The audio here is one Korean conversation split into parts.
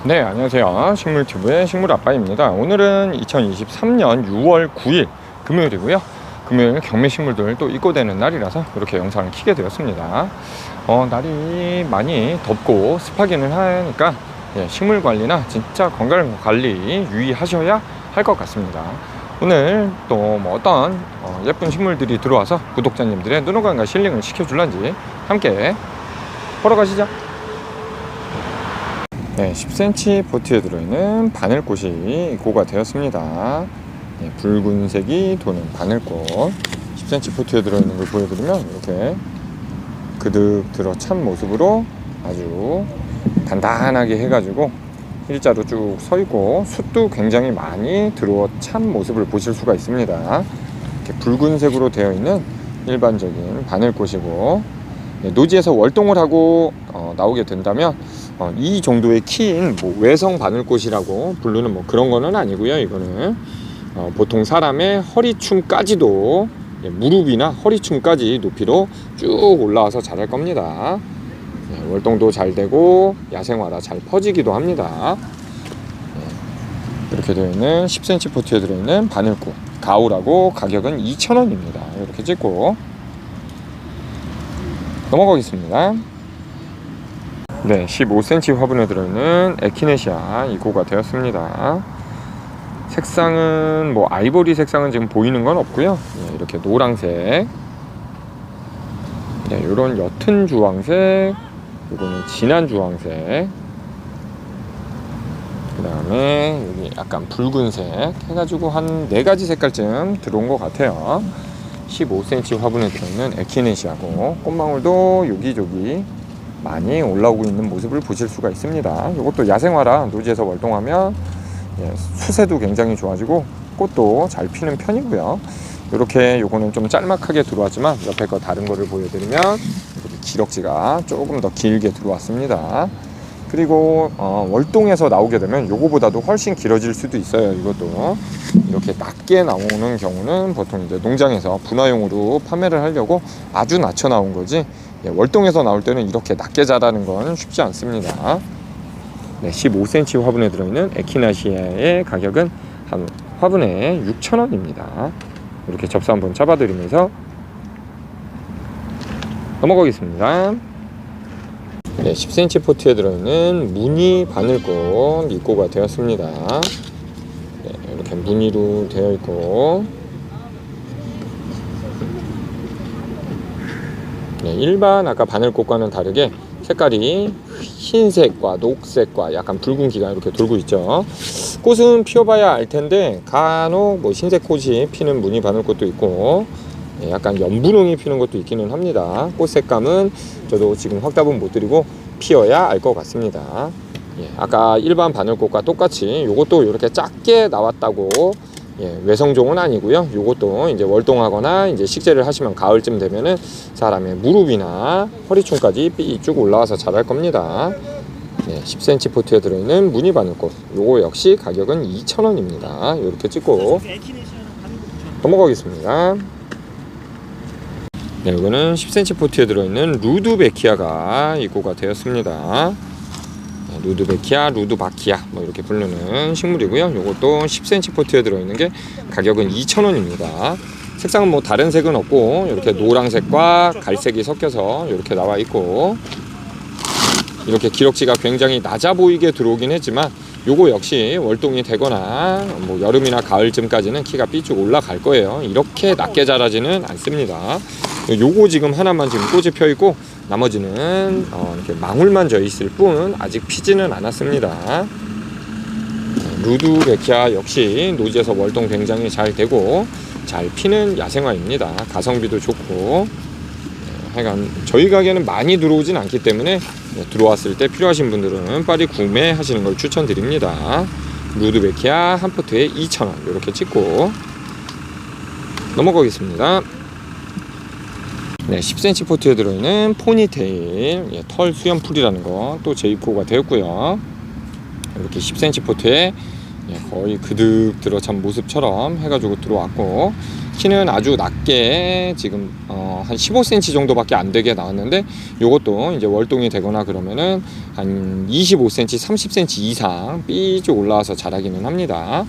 네, 안녕하세요. 식물튜브의 식물아빠입니다. 오늘은 2023년 6월 9일 금요일이고요. 금요일 경매식물들 또 입고되는 날이라서 이렇게 영상을 켜게 되었습니다. 날이 많이 덥고 습하기는 하니까 식물 관리나 진짜 건강 관리 유의하셔야 할 것 같습니다. 오늘 또 뭐 어떤 예쁜 식물들이 들어와서 구독자님들의 눈호강과 힐링을 시켜줄런지 함께 보러 가시죠. 네, 10cm 포트에 들어있는 바늘꽃이 입고가 되었습니다. 네, 붉은색이 도는 바늘꽃 10cm 포트에 들어있는 걸 보여드리면 이렇게 그득 들어 찬 모습으로 아주 단단하게 해가지고 일자로 쭉 서 있고 숯도 굉장히 많이 들어 찬 모습을 보실 수가 있습니다. 이렇게 붉은색으로 되어 있는 일반적인 바늘꽃이고, 네, 노지에서 월동을 하고 나오게 된다면 이 정도의 키인 뭐 외성 바늘꽃이라고 부르는 뭐 그런 거는 아니고요. 이거는 보통 사람의 허리춤까지도, 무릎이나 허리춤까지 높이로 쭉 올라와서 자랄 겁니다. 월동도 잘 되고 야생화라 잘 퍼지기도 합니다. 이렇게 되어 있는 10cm 포트에 들어있는 바늘꽃 가오라고, 가격은 2,000원입니다. 이렇게 찍고 넘어가겠습니다. 네, 15cm 화분에 들어있는 에키네시아 입고가 되었습니다. 색상은 뭐 아이보리 색상은 지금 보이는 건 없고요. 이렇게 노란색, 이런 옅은 주황색, 이거는 진한 주황색, 그 다음에 여기 약간 붉은색 해가지고 한 4가지 색깔쯤 들어온 것 같아요. 15cm 화분에 들어있는 에키네시아고, 꽃망울도 여기저기 많이 올라오고 있는 모습을 보실 수가 있습니다. 이것도 야생화라 노지에서 월동하면 수세도 굉장히 좋아지고 꽃도 잘 피는 편이고요. 이렇게 요거는 좀 짤막하게 들어왔지만 옆에 거 다른 거를 보여드리면 이렇게 기럭지가 조금 더 길게 들어왔습니다. 그리고 월동에서 나오게 되면 요거보다도 훨씬 길어질 수도 있어요. 이것도 이렇게 낮게 나오는 경우는 보통 이제 농장에서 분화용으로 판매를 하려고 아주 낮춰 나온 거지, 월동에서 나올 때는 이렇게 낮게 자라는 건 쉽지 않습니다. 네, 15cm 화분에 들어있는 에키나시아의 가격은 한 화분에 6,000원입니다. 이렇게 접수 한번 잡아드리면서 넘어가겠습니다. 네, 10cm 포트에 들어있는 무늬 바늘꽃 입고가 되었습니다. 네, 이렇게 무늬로 되어 있고, 네, 일반 아까 바늘꽃과는 다르게 색깔이 흰색과 녹색과 약간 붉은기가 이렇게 돌고 있죠. 꽃은 피워봐야 알 텐데 간혹 뭐 흰색 꽃이 피는 무늬 바늘꽃도 있고, 약간 연분홍이 피는 것도 있기는 합니다. 꽃 색감은 저도 지금 확답은 못 드리고 피어야 알 것 같습니다. 아까 일반 바늘꽃과 똑같이 요것도 이렇게 작게 나왔다고 외성종은 아니고요. 요것도 이제 월동하거나 이제 식재를 하시면 가을쯤 되면은 사람의 무릎이나 허리춤까지 삐쭉 올라와서 자랄 겁니다. 10cm 포트에 들어있는 무늬 바늘꽃, 요거 역시 가격은 2,000원입니다. 이렇게 찍고 넘어가겠습니다. 네, 이거는 10cm 포트에 들어있는 루드베키아가 입고가 되었습니다. 루드베키아, 루드바키아 뭐 이렇게 부르는 식물이고요. 이것도 10cm 포트에 들어있는 게 가격은 2,000원입니다. 색상은 뭐 다른 색은 없고 이렇게 노란색과 갈색이 섞여서 이렇게 나와 있고, 이렇게 기럭지가 굉장히 낮아 보이게 들어오긴 했지만 요거 역시 월동이 되거나 뭐 여름이나 가을쯤까지는 키가 삐쭉 올라갈 거예요. 이렇게 낮게 자라지는 않습니다. 요거 지금 하나만 지금 꽃이 펴 있고 나머지는 이렇게 망울만 져 있을 뿐 아직 피지는 않았습니다. 루드베키아 역시 노지에서 월동 굉장히 잘 되고 잘 피는 야생화입니다. 가성비도 좋고, 하여간 저희 가게는 많이 들어오진 않기 때문에 들어왔을 때 필요하신 분들은 빨리 구매하시는 걸 추천드립니다. 루드베키아 한 포트에 2,000원 이렇게 찍고 넘어가겠습니다. 네, 10cm 포트에 들어있는 포니테일, 털 수염풀이라는 거 또 재입고가 되었고요. 이렇게 10cm 포트에 거의 그득 들어찬 모습처럼 해가지고 들어왔고, 키는 아주 낮게 지금 한 15cm 정도밖에 안 되게 나왔는데, 요것도 이제 월동이 되거나 그러면은 한 25cm, 30cm 이상 삐쭉 올라와서 자라기는 합니다.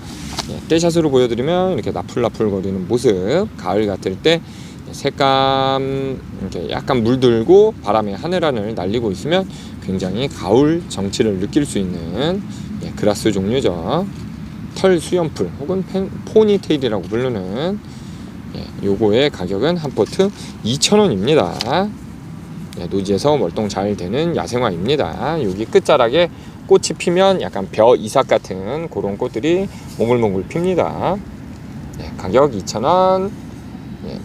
예, 떼샷으로 보여드리면 이렇게 나풀나풀 거리는 모습, 가을 같을 때 색감 이렇게 약간 물들고 바람에 하늘하늘 날리고 있으면 굉장히 가을 정취를 느낄 수 있는 그라스 종류죠. 털 수염풀 혹은 포니테일이라고 부르는 요거의 가격은 한 포트 2,000원입니다. 노지에서 월동 잘 되는 야생화입니다. 여기 끝자락에 꽃이 피면 약간 벼 이삭 같은 그런 꽃들이 몽글몽글 핍니다. 가격 2,000원.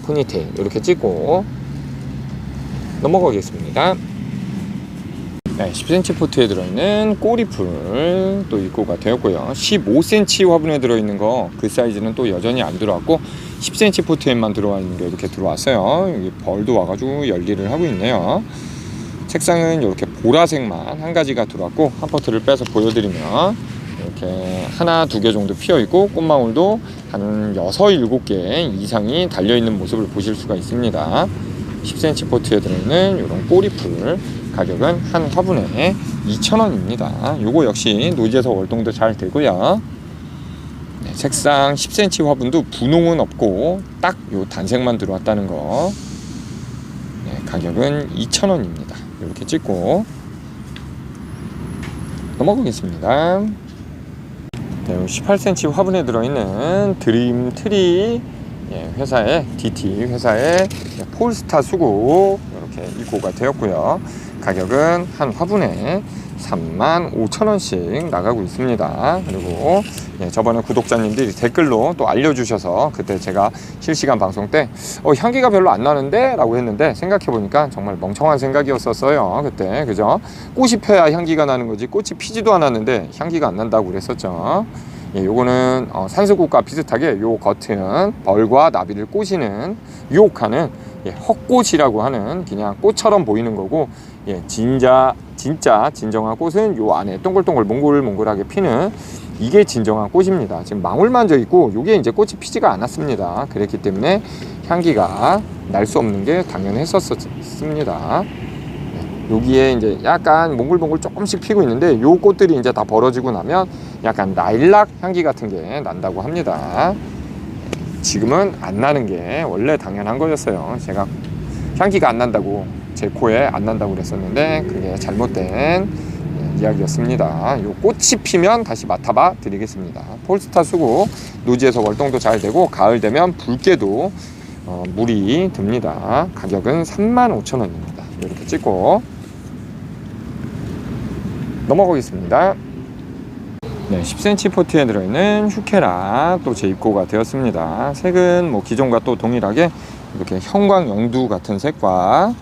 포니테일 이렇게 찍고 넘어가겠습니다. 10cm 포트에 들어있는 꼬리풀 또 입고가 되었고요. 15cm 화분에 들어있는 거 그 사이즈는 또 여전히 안 들어왔고 10cm 포트에만 들어와 있는 게 이렇게 들어왔어요. 여기 벌도 와가지고 열일을 하고 있네요. 색상은 이렇게 보라색만 한 가지가 들어왔고, 한 포트를 빼서 보여드리면 이렇게 하나, 두 개 정도 피어 있고 꽃망울도 한 6, 7개 이상이 달려있는 모습을 보실 수가 있습니다. 10cm 포트에 들어있는 이런 꼬리풀 가격은 한 화분에 2,000원입니다. 요거 역시 노지에서 월동도 잘 되고요. 색상 10cm 화분도 분홍은 없고 딱 요 단색만 들어왔다는 거. 가격은 2,000원입니다. 이렇게 찍고 넘어가겠습니다. 18cm 화분에 들어있는 드림 트리 회사의 DT 회사의 폴스타 수국 이렇게 입고가 되었고요. 가격은 한 화분에 35,000원씩 나가고 있습니다. 그리고 저번에 구독자님들이 댓글로 또 알려주셔서 그때 제가 실시간 방송 때 향기가 별로 안 나는데? 라고 했는데 생각해보니까 정말 멍청한 생각이었었어요. 그때 그죠? 꽃이 펴야 향기가 나는 거지 꽃이 피지도 않았는데 향기가 안 난다고 그랬었죠. 요거는 산수국과 비슷하게 요 겉은 벌과 나비를 꼬시는 유혹하는 헛꽃이라고 하는 그냥 꽃처럼 보이는 거고, 진짜 진정한 꽃은 요 안에 동글동글 몽글몽글하게 피는 이게 진정한 꽃입니다. 지금 망울만 져 있고 요게 이제 꽃이 피지가 않았습니다. 그랬기 때문에 향기가 날 수 없는 게 당연했었습니다. 여기에 이제 약간 몽글몽글 조금씩 피고 있는데 요 꽃들이 이제 다 벌어지고 나면 약간 라일락 향기 같은 게 난다고 합니다. 지금은 안 나는 게 원래 당연한 거였어요. 제가 향기가 안 난다고 제 코에 안 난다고 그랬었는데 그게 잘못된 이야기였습니다. 요 꽃이 피면 다시 맡아봐 드리겠습니다. 폴스타 수국 노지에서 월동도 잘 되고 가을 되면 붉게도 물이 듭니다. 가격은 35,000원입니다. 이렇게 찍고 넘어가겠습니다. 10cm 포트에 들어있는 휴케라 또 재입고가 되었습니다. 색은 뭐 기존과 또 동일하게 이렇게 형광 영두 같은 색과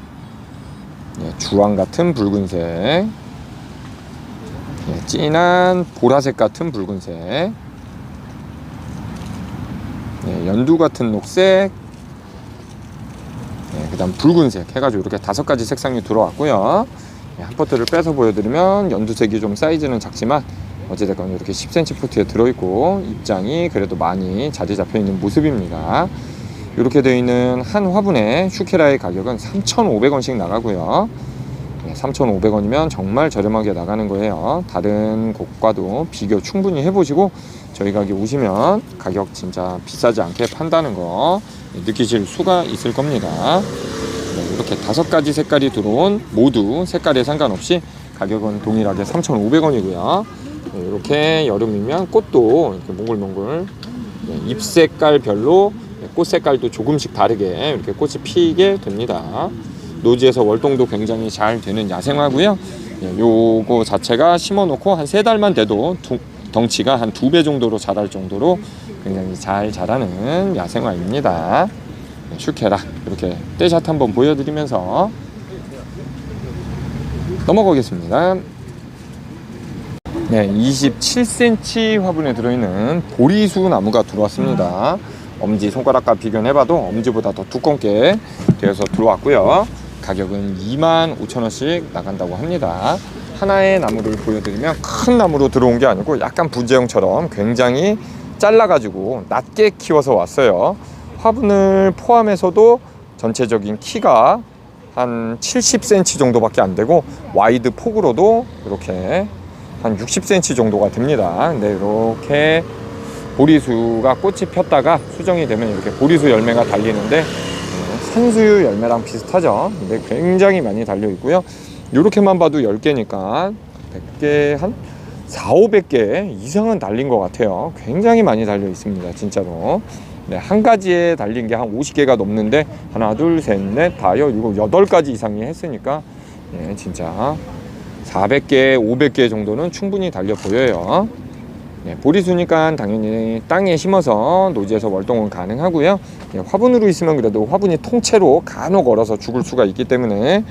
주황 같은 붉은색, 진한 보라색 같은 붉은색, 연두 같은 녹색, 그 다음 붉은색 해가지고 이렇게 5가지 색상이 들어왔고요. 한 포트를 빼서 보여드리면 연두색이 좀 사이즈는 작지만 어찌됐건 이렇게 10cm 포트에 들어있고 입장이 그래도 많이 자리 잡혀 있는 모습입니다. 이렇게 되어 있는 한 화분에 슈케라의 가격은 3,500원씩 나가고요. 3,500원이면 정말 저렴하게 나가는 거예요. 다른 곳과도 비교 충분히 해보시고 저희 가게 오시면 가격 진짜 비싸지 않게 판다는 거 느끼실 수가 있을 겁니다. 이렇게 5가지 색깔이 들어온 모두 색깔에 상관없이 가격은 동일하게 3,500원이고요. 이렇게 여름이면 꽃도 이렇게 몽글몽글 잎 색깔별로 꽃 색깔도 조금씩 다르게 이렇게 꽃이 피게 됩니다. 노지에서 월동도 굉장히 잘 되는 야생화고요. 요거 자체가 심어놓고 한 3달만 돼도 덩치가 한 2배 정도로 자랄 정도로 굉장히 잘 자라는 야생화입니다. 슈케라 이렇게 떼샷 한번 보여드리면서 넘어가겠습니다. 27cm 화분에 들어있는 보리수 나무가 들어왔습니다. 엄지 손가락과 비교해봐도 엄지보다 더 두껍게 되어서 들어왔고요. 가격은 25,000원씩 나간다고 합니다. 하나의 나무를 보여드리면 큰 나무로 들어온 게 아니고 약간 분재형처럼 굉장히 잘라가지고 낮게 키워서 왔어요. 화분을 포함해서도 전체적인 키가 한 70cm 정도밖에 안 되고, 와이드 폭으로도 이렇게 한 60cm 정도가 됩니다. 근데 이렇게 보리수가 꽃이 폈다가 수정이 되면 이렇게 보리수 열매가 달리는데, 산수유 열매랑 비슷하죠. 근데 굉장히 많이 달려 있고요. 이렇게만 봐도 10개니까 100개 한 4,500개 이상은 달린 것 같아요. 굉장히 많이 달려 있습니다, 진짜로. 네, 한 가지에 달린 게 한 50개가 넘는데, 하나, 둘, 셋, 넷, 다, 여, 일곱, 8가지 이상이 했으니까, 네, 진짜 400개, 500개 정도는 충분히 달려 보여요. 네, 보리수니까 당연히 땅에 심어서 노지에서 월동은 가능하고요. 네, 화분으로 있으면 그래도 화분이 통째로 간혹 얼어서 죽을 수가 있기 때문에,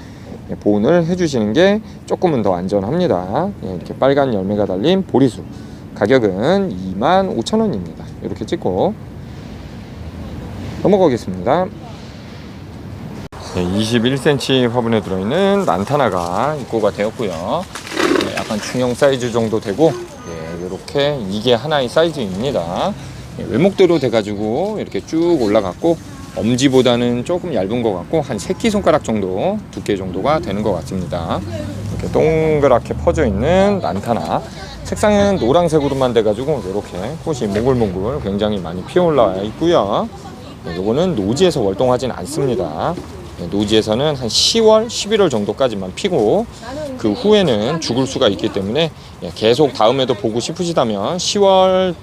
네, 보온을 해주시는 게 조금은 더 안전합니다. 네, 이렇게 빨간 열매가 달린 보리수, 가격은 25,000원입니다. 이렇게 찍고 넘어가겠습니다. 네, 21cm 화분에 들어있는 란타나가 입고가 되었고요. 네, 약간 중형 사이즈 정도 되고, 네, 이렇게 이게 하나의 사이즈입니다. 네, 외목대로 돼가지고 이렇게 쭉 올라갔고, 엄지보다는 조금 얇은 것 같고, 한 새끼손가락 정도 두께 정도가 되는 것 같습니다. 이렇게 동그랗게 퍼져 있는 란타나, 색상은 노란색으로만 돼가지고 이렇게 꽃이 몽글몽글 굉장히 많이 피어 올라 있고요. 네, 요거는 노지에서 월동하진 않습니다. 네, 노지에서는 한 10월, 11월 정도까지만 피고, 그 후에는 죽을 수가 있기 때문에, 계속 다음에도 보고 싶으시다면 10월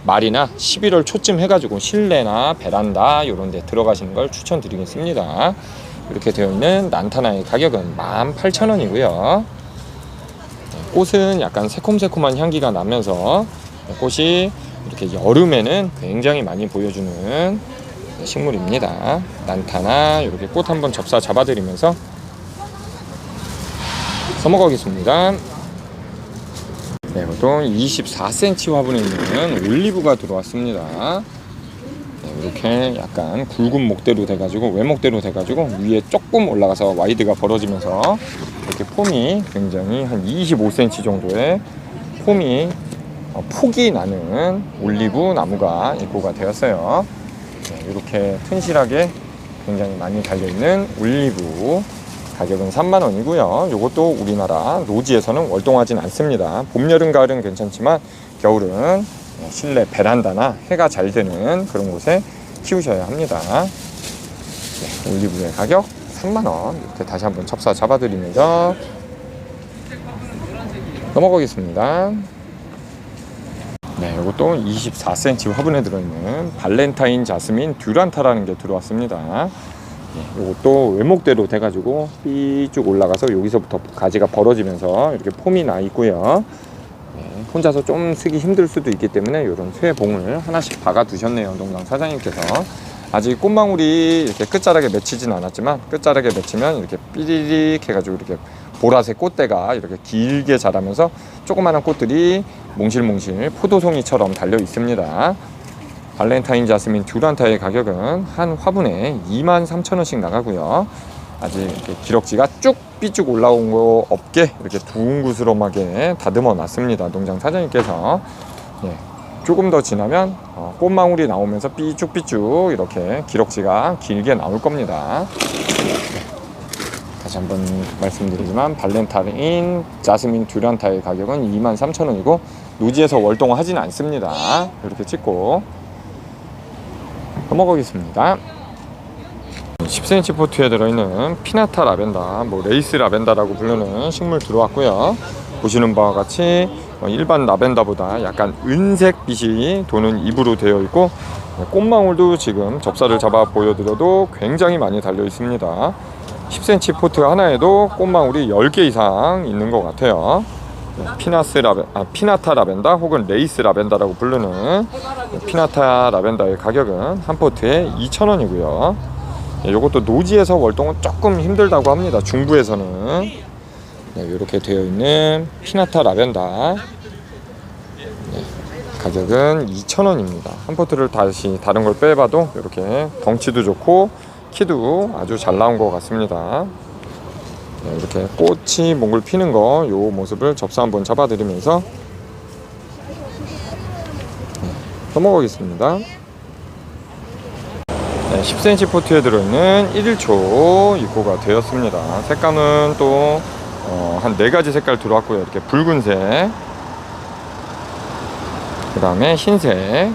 말이나 11월 초쯤 해가지고 실내나 베란다 이런 데 들어가시는 걸 추천드리겠습니다. 이렇게 되어 있는 란타나의 가격은 18,000원이고요. 꽃은 약간 새콤새콤한 향기가 나면서 꽃이 이렇게 여름에는 굉장히 많이 보여주는 식물입니다. 란타나 이렇게 꽃 한번 접사 잡아드리면서 넘어가겠습니다. 네, 보통 24cm 화분에 있는 올리브가 들어왔습니다. 네, 이렇게 약간 굵은 목대로 돼가지고, 외목대로 돼가지고 위에 조금 올라가서 와이드가 벌어지면서 이렇게 폼이 굉장히 한 25cm 정도의 폼이 폭이 나는 올리브 나무가 입고가 되었어요. 네, 이렇게 튼실하게 굉장히 많이 달려있는 올리브, 가격은 30,000원이고요. 이것도 우리나라 노지에서는 월동하진 않습니다. 봄, 여름, 가을은 괜찮지만 겨울은 실내 베란다나 해가 잘 되는 그런 곳에 키우셔야 합니다. 네, 올리브의 가격 30,000원. 이렇게 다시 한번 첩사 잡아드리면서 넘어가겠습니다. 네, 이것도 24cm 화분에 들어있는 발렌타인 자스민 듀란타라는 게 들어왔습니다. 네, 이것도 외목대로 돼가지고 삐쭉 올라가서 여기서부터 가지가 벌어지면서 이렇게 폼이 나 있고요. 네, 혼자서 좀 쓰기 힘들 수도 있기 때문에 이런 쇠봉을 하나씩 박아 두셨네요, 농장 사장님께서. 아직 꽃망울이 이렇게 끝자락에 맺히진 않았지만, 끝자락에 맺히면 이렇게 삐리릭 해가지고 이렇게 보라색 꽃대가 이렇게 길게 자라면서 조그마한 꽃들이 몽실몽실 포도송이처럼 달려 있습니다. 발렌타인 자스민 듀란타의 가격은 한 화분에 23,000원씩 나가고요. 아직 이렇게 기럭지가 쭉 삐쭉 올라온 거 없게 이렇게 둥그스름하게 다듬어 놨습니다, 농장 사장님께서. 네, 조금 더 지나면 꽃망울이 나오면서 삐쭉삐쭉 이렇게 기럭지가 길게 나올 겁니다. 다시 한번 말씀드리지만, 발렌타인 자스민 듀란타의 가격은 23,000원이고 노지에서 월동을 하진 않습니다. 이렇게 찍고 넘어가겠습니다. 10cm 포트에 들어있는 피나타 라벤더, 레이스 라벤더라고 부르는 식물 들어왔고요. 보시는 바와 같이 일반 라벤더보다 약간 은색 빛이 도는 잎으로 되어 있고, 꽃망울도 지금 접사를 잡아 보여드려도 굉장히 많이 달려 있습니다. 10cm 포트 하나에도 꽃망울이 10개 이상 있는 것 같아요. 피나타 라벤더 혹은 레이스 라벤더라고 부르는 피나타 라벤더의 가격은 한 포트에 2,000원이고요. 이것도 노지에서 월동은 조금 힘들다고 합니다, 중부에서는. 네, 이렇게 되어 있는 피나타 라벤더, 네, 가격은 2,000원입니다. 한 포트를 다시 다른 걸 빼봐도 이렇게 덩치도 좋고 키도 아주 잘 나온 것 같습니다. 네, 이렇게 꽃이 몽글 피는 거, 요 모습을 접사 한번 잡아드리면서 넘어가겠습니다. 네, 10cm 포트에 들어있는 1초 입고가 되었습니다. 색감은 또 한 4가지 색깔 들어왔고요. 이렇게 붉은색, 그 다음에 흰색, 네,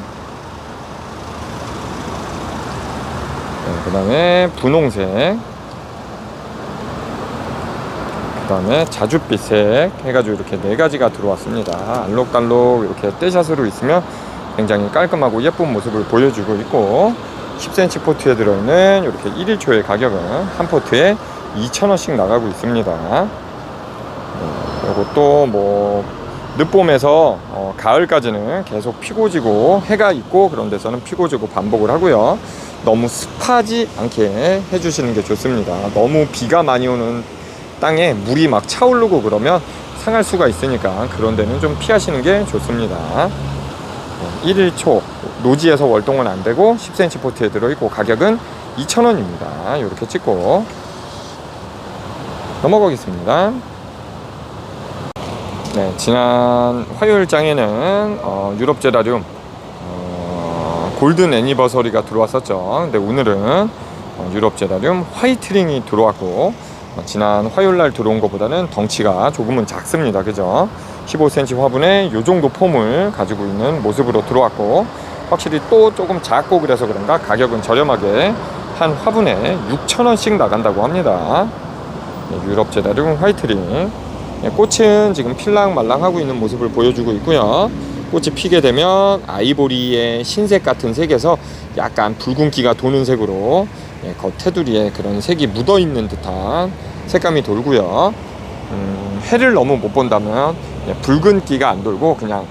그 다음에 분홍색, 그 다음에 자줏빛색 해가지고 이렇게 4가지가 들어왔습니다. 알록달록 이렇게 떼샷으로 있으면 굉장히 깔끔하고 예쁜 모습을 보여주고 있고, 10cm 포트에 들어있는 이렇게 1일초의 가격은 한 포트에 2,000원씩 나가고 있습니다. 이것도 뭐 늦봄에서 가을까지는 계속 피고 지고 해가 있고 그런 데서는 피고 지고 반복을 하고요. 너무 습하지 않게 해주시는 게 좋습니다. 너무 비가 많이 오는 땅에 물이 막 차오르고 그러면 상할 수가 있으니까 그런 데는 좀 피하시는 게 좋습니다. 1일초 노지에서 월동은 안 되고 10cm 포트에 들어있고 가격은 2,000원입니다. 이렇게 찍고 넘어가겠습니다. 네, 지난 화요일장에는 유럽 제라늄 골든 애니버서리가 들어왔었죠. 근데 오늘은 유럽 제라늄 화이트링이 들어왔고, 지난 화요일날 들어온 것보다는 덩치가 조금은 작습니다. 그죠? 15cm 화분에 이 정도 폼을 가지고 있는 모습으로 들어왔고, 확실히 또 조금 작고 그래서 그런가 가격은 저렴하게 한 화분에 6,000원씩 나간다고 합니다. 유럽 제라늄 화이트링. 꽃은 지금 필랑말랑 하고 있는 모습을 보여주고 있고요. 꽃이 피게 되면 아이보리의 흰색 같은 색에서 약간 붉은기가 도는 색으로 겉 테두리에 그런 색이 묻어 있는 듯한 색감이 돌고요. 해를 너무 못 본다면 붉은기가 안 돌고 그냥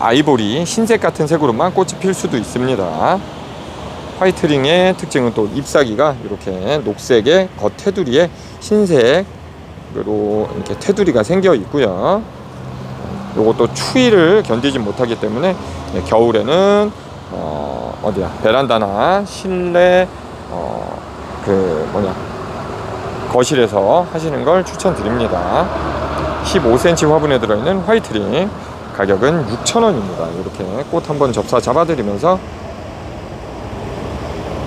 아이보리 흰색 같은 색으로만 꽃이 필 수도 있습니다. 화이트링의 특징은 또 잎사귀가 이렇게 녹색의 겉 테두리에 흰색으로 이렇게 테두리가 생겨 있고요. 요것도 추위를 견디지 못하기 때문에 겨울에는 베란다나 실내 거실에서 하시는 걸 추천드립니다. 15cm 화분에 들어있는 화이트링 가격은 6,000원입니다. 이렇게 꽃 한번 접사 잡아드리면서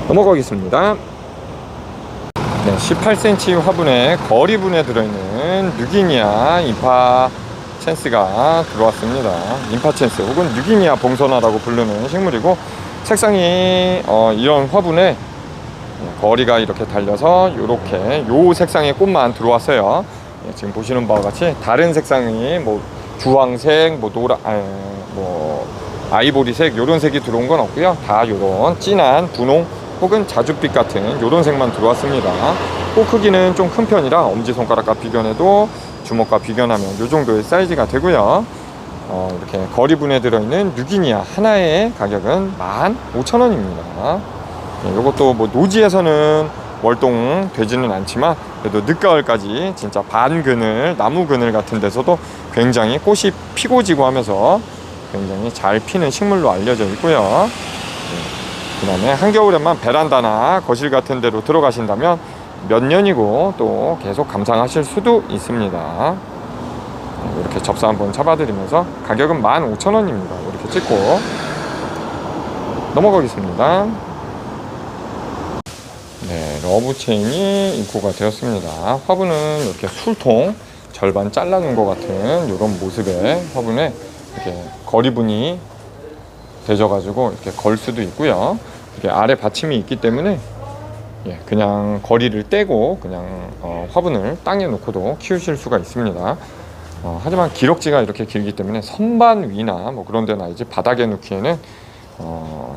넘어가겠습니다. 네, 18cm 화분에 거리분에 들어있는 뉴기니아 인파 찬스가 들어왔습니다. 인파 찬스 혹은 뉴기니아 봉선화라고 부르는 식물이고, 색상이 이런 화분에 거리가 이렇게 달려서 이렇게 요 색상의 꽃만 들어왔어요. 지금 보시는 바와 같이 다른 색상이 뭐 주황색, 뭐 노라, 뭐 아이보리색 요런 색이 들어온 건 없고요. 다 요런 진한 분홍 혹은 자줏빛 같은 요런 색만 들어왔습니다. 꽃 크기는 좀 큰 편이라 엄지손가락과 비견해도 주먹과 비견하면 요 정도의 사이즈가 되고요. 이렇게 거리분에 들어있는 뉴기니아 하나의 가격은 15,000원입니다. 요것도 뭐 노지에서는 월동 되지는 않지만 그래도 늦가을까지 진짜 반그늘, 나무 그늘 같은 데서도 굉장히 꽃이 피고 지고 하면서 굉장히 잘 피는 식물로 알려져 있고요. 그 다음에 한겨울에만 베란다나 거실 같은 데로 들어가신다면 몇 년이고 또 계속 감상하실 수도 있습니다. 이렇게 접사 한번 잡아드리면서 가격은 15,000원입니다. 이렇게 찍고 넘어가겠습니다. 네, 러브 체인이 입고가 되었습니다. 화분은 이렇게 술통 절반 잘라놓은 것 같은 이런 모습의 화분에 이렇게 거리분이 되져가지고 이렇게 걸 수도 있고요. 이렇게 아래 받침이 있기 때문에 그냥 거리를 떼고 그냥 화분을 땅에 놓고도 키우실 수가 있습니다. 하지만 기럭지가 이렇게 길기 때문에 선반 위나 뭐 그런 데나 이제 바닥에 놓기에는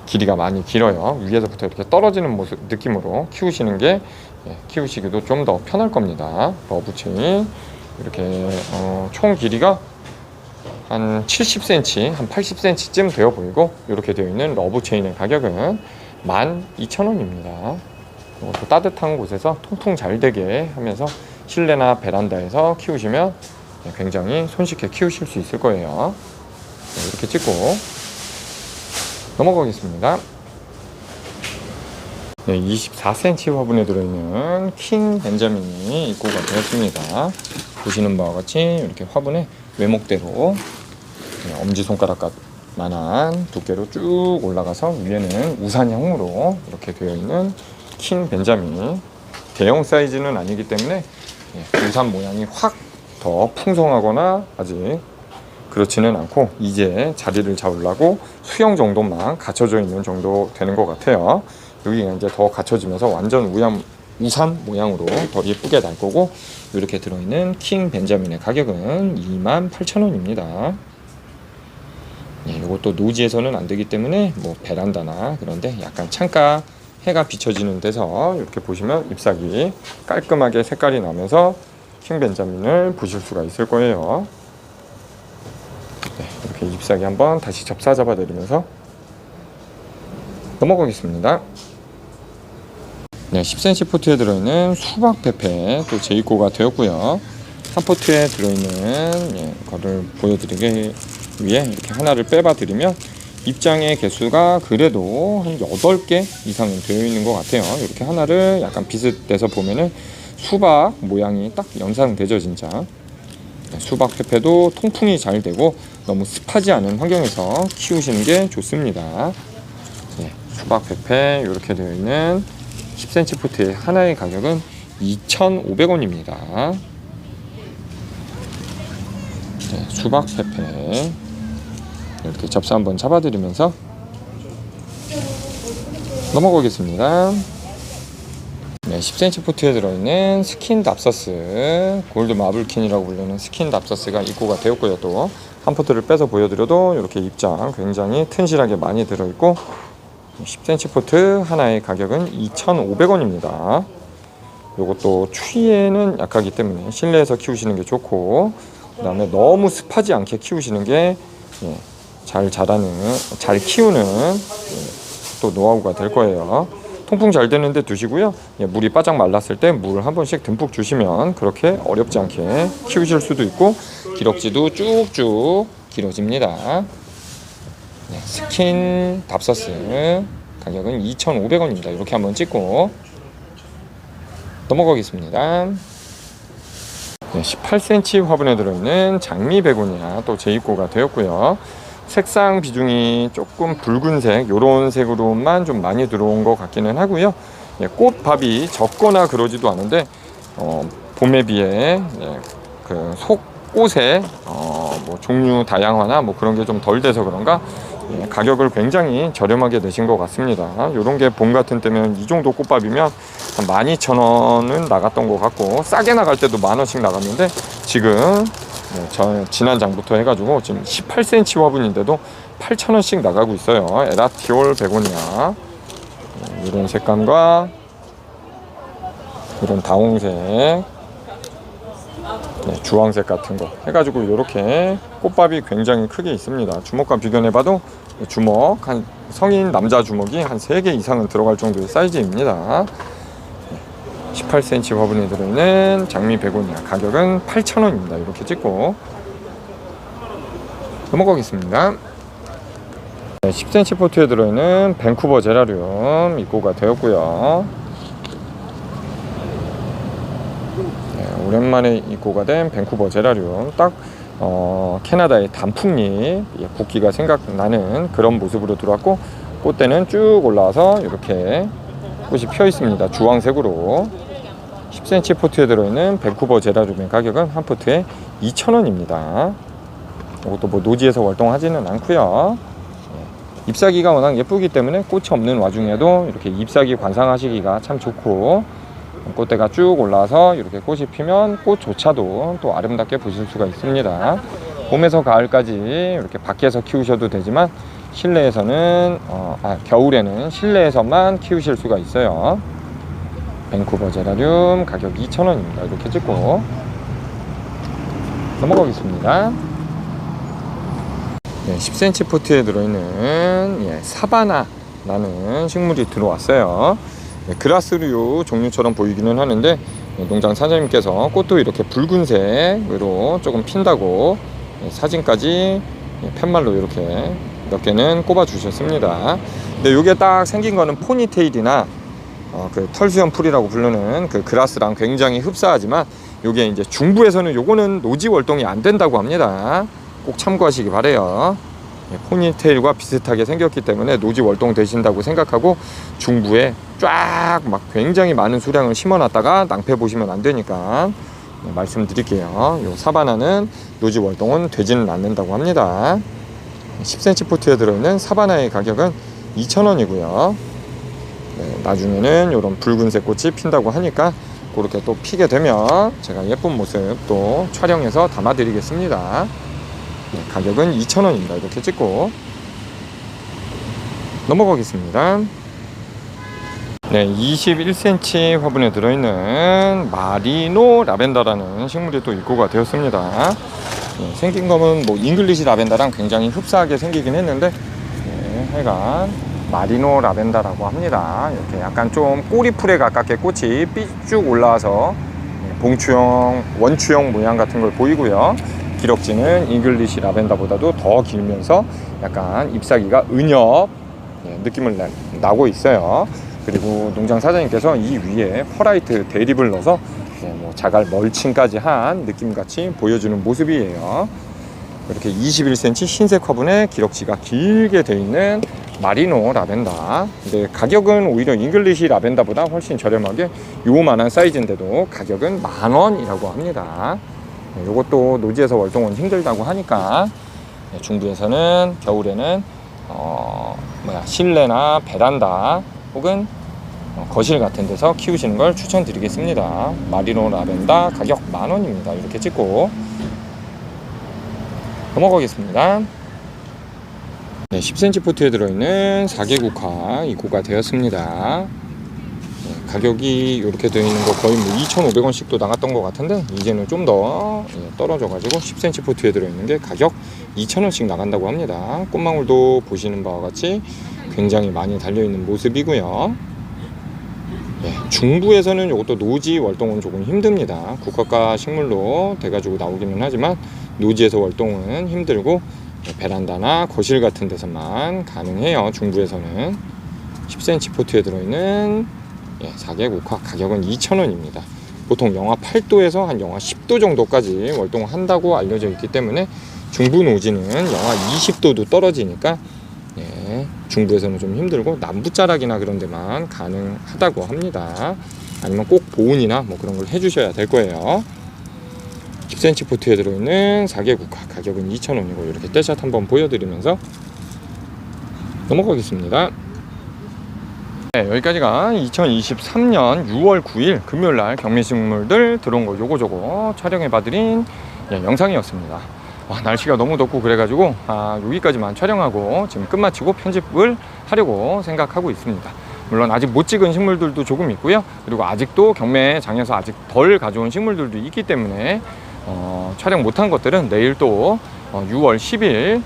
길이가 많이 길어요. 위에서부터 이렇게 떨어지는 모습 느낌으로 키우시는 게 키우시기도 좀 더 편할 겁니다. 러브체인 이렇게 총 길이가 한 70cm, 한 80cm쯤 되어 보이고 이렇게 되어 있는 러브체인의 가격은 12,000원입니다. 이것도 따뜻한 곳에서 통풍 잘 되게 하면서 실내나 베란다에서 키우시면 굉장히 손쉽게 키우실 수 있을 거예요. 이렇게 찍고 넘어가겠습니다. 네, 24cm 화분에 들어있는 킹 벤자민이 입고가 되었습니다. 보시는 바와 같이 이렇게 화분에 외목대로 엄지손가락과 만한 두께로 쭉 올라가서 위에는 우산형으로 이렇게 되어 있는 킹 벤자민. 대형 사이즈는 아니기 때문에 우산 모양이 확 더 풍성하거나 아직 그렇지는 않고, 이제 자리를 잡으려고 수영 정도만 갖춰져 있는 정도 되는 것 같아요. 여기가 이제 더 갖춰지면서 완전 우산 모양으로 더 예쁘게 날 거고, 이렇게 들어있는 킹 벤자민의 가격은 28,000원입니다. 이것도 노지에서는 안 되기 때문에 뭐 베란다나 그런데 약간 창가 해가 비춰지는 데서 이렇게 보시면 잎사귀 깔끔하게 색깔이 나면서 킹 벤자민을 보실 수가 있을 거예요. 이렇게 잎사귀 한번 다시 접사 잡아 내리면서 넘어가겠습니다. 10cm 포트에 들어있는 수박 페페 또 재입고가 되었고요. 3포트에 들어있는 거를 보여드리기 위해 이렇게 하나를 빼봐 드리면 입장의 개수가 그래도 한 8개 이상은 되어 있는 것 같아요. 이렇게 하나를 약간 비슷해서 보면은 수박 모양이 딱 연상되죠, 진짜. 수박 페페도 통풍이 잘 되고 너무 습하지 않은 환경에서 키우시는 게 좋습니다. 수박 페페 이렇게 되어 있는 10cm 포트의 하나의 가격은 2,500원입니다. 수박 페페 이렇게 접사 한번 잡아드리면서 넘어가겠습니다. 10cm 포트에 들어있는 스킨 답서스 골드 마블킨이라고 불리는 스킨 답서스가 입고가 되었고요. 또 한 포트를 빼서 보여드려도 이렇게 입장 굉장히 튼실하게 많이 들어있고, 10cm 포트 하나의 가격은 2,500원입니다. 이것도 추위에는 약하기 때문에 실내에서 키우시는 게 좋고, 그 다음에 너무 습하지 않게 키우시는 게 잘 키우는 또 노하우가 될 거예요. 통풍 잘 되는데 두시고요. 물이 바짝 말랐을 때 물을 한 번씩 듬뿍 주시면 그렇게 어렵지 않게 키우실 수도 있고, 기럭지도 쭉쭉 길어집니다. 스킨 답서스 가격은 2,500원입니다. 이렇게 한번 찍고 넘어가겠습니다. 18cm 화분에 들어있는 장미 베고니아 또 재입고가 되었고요. 색상 비중이 조금 붉은색, 요런 색으로만 좀 많이 들어온 것 같기는 하고요. 꽃밥이 적거나 그러지도 않은데 봄에 비해 그 속꽃의 뭐 종류 다양화나 뭐 그런 게 좀 덜 돼서 그런가 가격을 굉장히 저렴하게 내신 것 같습니다. 요런 게 봄 같은 때면 이 정도 꽃밥이면 한 12,000원은 나갔던 것 같고, 싸게 나갈 때도 10,000원씩 나갔는데 지금 지난 장부터 해가지고 지금 18cm 화분인데도 8,000원씩 나가고 있어요. 에라티올 베고니아 이런 색감과 이런 다홍색, 주황색 같은 거 해가지고 이렇게 꽃밥이 굉장히 크게 있습니다. 주먹과 비교해봐도 주먹 한 성인 남자 주먹이 한 3개 이상은 들어갈 정도의 사이즈입니다. 18cm 화분에 들어있는 장미 베고니아 가격은 8,000원입니다. 이렇게 찍고 넘어가겠습니다. 10cm 포트에 들어있는 밴쿠버 제라늄 입고가 되었고요. 오랜만에 입고가 된 밴쿠버 제라늄, 딱 캐나다의 단풍잎 붓기가 생각나는 그런 모습으로 들어왔고, 꽃대는 쭉 올라와서 이렇게 꽃이 펴 있습니다. 주황색으로. 10cm 포트에 들어있는 밴쿠버 제라늄의 가격은 한 포트에 2,000원입니다. 이것도 뭐 노지에서 활동하지는 않고요. 잎사귀가 워낙 예쁘기 때문에 꽃이 없는 와중에도 이렇게 잎사귀 관상하시기가 참 좋고, 꽃대가 쭉 올라와서 이렇게 꽃이 피면 꽃조차도 또 아름답게 보실 수가 있습니다. 봄에서 가을까지 이렇게 밖에서 키우셔도 되지만 실내에서는 겨울에는 실내에서만 키우실 수가 있어요. 밴쿠버 제라늄 가격 2,000원입니다. 이렇게 찍고 넘어가겠습니다. 10cm 포트에 들어있는 사바나라는 식물이 들어왔어요. 그라스류 종류처럼 보이기는 하는데, 농장 사장님께서 꽃도 이렇게 붉은색으로 조금 핀다고 사진까지 팻말로 이렇게 몇 개는 꼽아 주셨습니다. 근데 이게 딱 생긴 거는 포니테일이나 그 털수염 풀이라고 부르는 그 그라스랑 굉장히 흡사하지만, 요게 이제 중부에서는 요거는 노지 월동이 안 된다고 합니다. 꼭 참고하시기 바래요. 포니테일과 비슷하게 생겼기 때문에 노지 월동 되신다고 생각하고 중부에 쫙 막 굉장히 많은 수량을 심어놨다가 낭패 보시면 안 되니까 말씀드릴게요. 요 사바나는 노지 월동은 되지는 않는다고 합니다. 10cm 포트에 들어있는 사바나의 가격은 2,000원이고요. 나중에는 이런 붉은색 꽃이 핀다고 하니까 그렇게 또 피게 되면 제가 예쁜 모습 또 촬영해서 담아 드리겠습니다. 가격은 2,000원입니다. 이렇게 찍고 넘어가겠습니다. 21cm 화분에 들어있는 마리노 라벤더라는 식물이 또 입고가 되었습니다. 생긴 거는 뭐 잉글리시 라벤더랑 굉장히 흡사하게 생기긴 했는데 하여간 마리노 라벤더라고 합니다. 이렇게 약간 좀 꼬리풀에 가깝게 꽃이 삐쭉 올라와서 봉추형, 원추형 모양 같은 걸 보이고요. 기럭지는 잉글리시 라벤더보다도 더 길면서 약간 잎사귀가 은엽 느낌을 나고 있어요. 그리고 농장 사장님께서 이 위에 퍼라이트 대립을 넣어서 뭐 자갈 멀칭까지 한 느낌같이 보여주는 모습이에요. 이렇게 21cm 흰색 화분에 기럭지가 길게 되어 있는 마리노 라벤더. 근데 가격은 오히려 잉글리시 라벤더보다 훨씬 저렴하게 요만한 사이즈인데도 가격은 10,000원이라고 합니다. 이것도 노지에서 월동은 힘들다고 하니까 중부에서는 겨울에는 실내나 베란다 혹은 거실 같은 데서 키우시는 걸 추천드리겠습니다. 마리노 라벤더 가격 10,000원입니다. 이렇게 찍고 넘어가겠습니다. 10cm 포트에 들어있는 4개국화 입고가 되었습니다. 가격이 이렇게 되어 있는 거 거의 뭐 2,500원씩도 나갔던 것 같은데 이제는 좀 더 떨어져 가지고 10cm 포트에 들어있는 게 가격 2,000원씩 나간다고 합니다. 꽃망울도 보시는 바와 같이 굉장히 많이 달려있는 모습이고요. 중부에서는 이것도 노지 월동은 조금 힘듭니다. 국화가 식물로 돼가지고 나오기는 하지만 노지에서 월동은 힘들고 베란다나 거실 같은 데서만 가능해요. 중부에서는 10cm 포트에 들어있는 4개국화 가격은 2,000원입니다. 보통 영하 8도에서 한 영하 10도 정도까지 월동을 한다고 알려져 있기 때문에 중부 노지는 영하 20도도 떨어지니까 중부에서는 좀 힘들고 남부자락이나 그런 데만 가능하다고 합니다. 아니면 꼭 보온이나 뭐 그런 걸 해주셔야 될 거예요. 10cm 포트에 들어있는 4개국화 가격은 2,000원이고 이렇게 떼샷 한번 보여드리면서 넘어가겠습니다. 여기까지가 2023년 6월 9일 금요일날 경매식물들 들어온 거 요거저거 촬영해 봐드린 영상이었습니다. 날씨가 너무 덥고 그래가지고 여기까지만 촬영하고 지금 끝마치고 편집을 하려고 생각하고 있습니다. 물론 아직 못 찍은 식물들도 조금 있고요. 그리고 아직도 경매장에서 아직 덜 가져온 식물들도 있기 때문에 촬영 못한 것들은 내일 또 6월 10일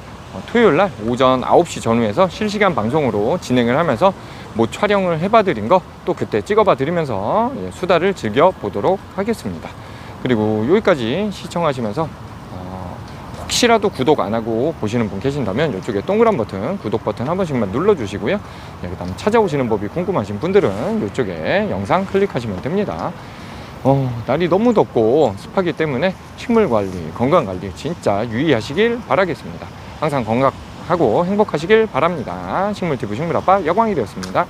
토요일날 오전 9시 전후에서 실시간 방송으로 진행을 하면서 뭐 촬영을 해봐 드린 거 또 그때 찍어봐 드리면서 수다를 즐겨 보도록 하겠습니다. 그리고 여기까지 시청하시면서 혹시라도 구독 안 하고 보시는 분 계신다면 이쪽에 동그란 버튼 구독 버튼 한 번씩만 눌러 주시고요. 그 다음 찾아오시는 법이 궁금하신 분들은 이쪽에 영상 클릭하시면 됩니다. 날이 너무 덥고 습하기 때문에 식물 관리, 건강 관리 진짜 유의하시길 바라겠습니다. 항상 건강하고 행복하시길 바랍니다. 식물TV 식물아빠 여광이 되었습니다.